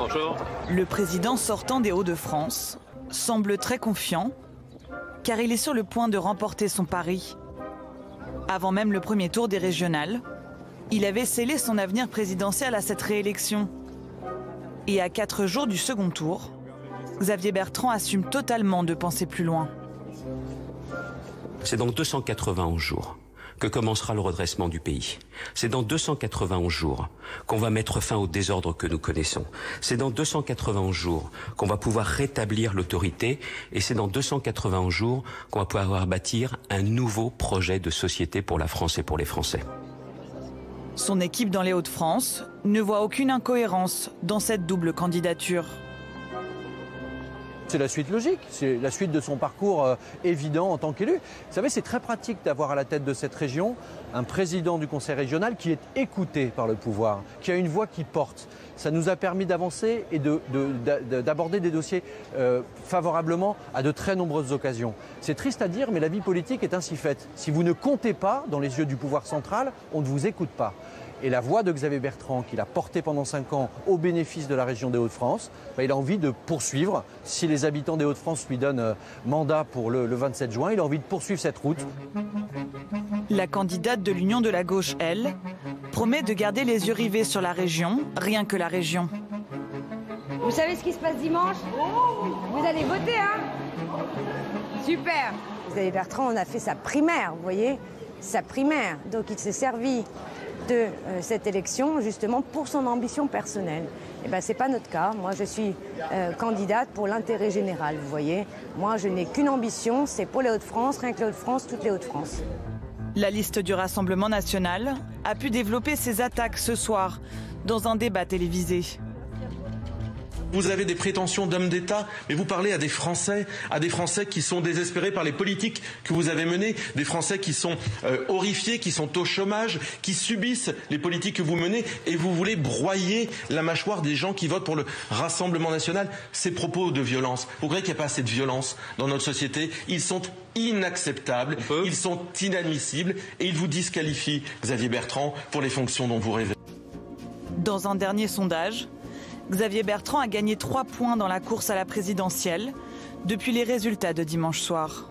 Bonjour. Le président sortant des Hauts-de-France semble très confiant, car il est sur le point de remporter son pari. Avant même le premier tour des régionales, il avait scellé son avenir présidentiel à cette réélection. Et à 4 jours du second tour, Xavier Bertrand assume totalement de penser plus loin. C'est dans 291 jours que commencera le redressement du pays. C'est dans 291 jours qu'on va mettre fin au désordre que nous connaissons. C'est dans 291 jours qu'on va pouvoir rétablir l'autorité et c'est dans 291 jours qu'on va pouvoir bâtir un nouveau projet de société pour la France et pour les Français. Son équipe dans les Hauts-de-France ne voit aucune incohérence dans cette double candidature. C'est la suite logique, c'est la suite de son parcours évident en tant qu'élu. Vous savez, c'est très pratique d'avoir à la tête de cette région un président du conseil régional qui est écouté par le pouvoir, qui a une voix qui porte. Ça nous a permis d'avancer et d'aborder des dossiers favorablement à de très nombreuses occasions. C'est triste à dire, mais la vie politique est ainsi faite. Si vous ne comptez pas dans les yeux du pouvoir central, on ne vous écoute pas. Et la voix de Xavier Bertrand, qu'il a portée pendant 5 ans au bénéfice de la région des Hauts-de-France, il a envie de poursuivre. Si les habitants des Hauts-de-France lui donnent mandat pour le 27 juin, il a envie de poursuivre cette route. La candidate de l'Union de la gauche, elle, promet de garder les yeux rivés sur la région, rien que la région. Vous savez ce qui se passe dimanche? Vous allez voter, hein? Super! Xavier Bertrand, on a fait sa primaire, vous voyez? Sa primaire. Donc il s'est servi de cette élection justement pour son ambition personnelle. Et ben, c'est pas notre cas. Moi, je suis candidate pour l'intérêt général, vous voyez. Moi, je n'ai qu'une ambition, c'est pour les Hauts-de-France, rien que les Hauts-de-France, toutes les Hauts-de-France. La liste du Rassemblement national a pu développer ses attaques ce soir dans un débat télévisé. Vous avez des prétentions d'homme d'État, mais vous parlez à des Français qui sont désespérés par les politiques que vous avez menées, des Français qui sont horrifiés, qui sont au chômage, qui subissent les politiques que vous menez, et vous voulez broyer la mâchoire des gens qui votent pour le Rassemblement national. Ces propos de violence, vous croyez qu'il n'y a pas assez de violence dans notre société? Ils sont inacceptables, ils sont inadmissibles, et ils vous disqualifient, Xavier Bertrand, pour les fonctions dont vous rêvez. Dans un dernier sondage, Xavier Bertrand a gagné 3 points dans la course à la présidentielle depuis les résultats de dimanche soir.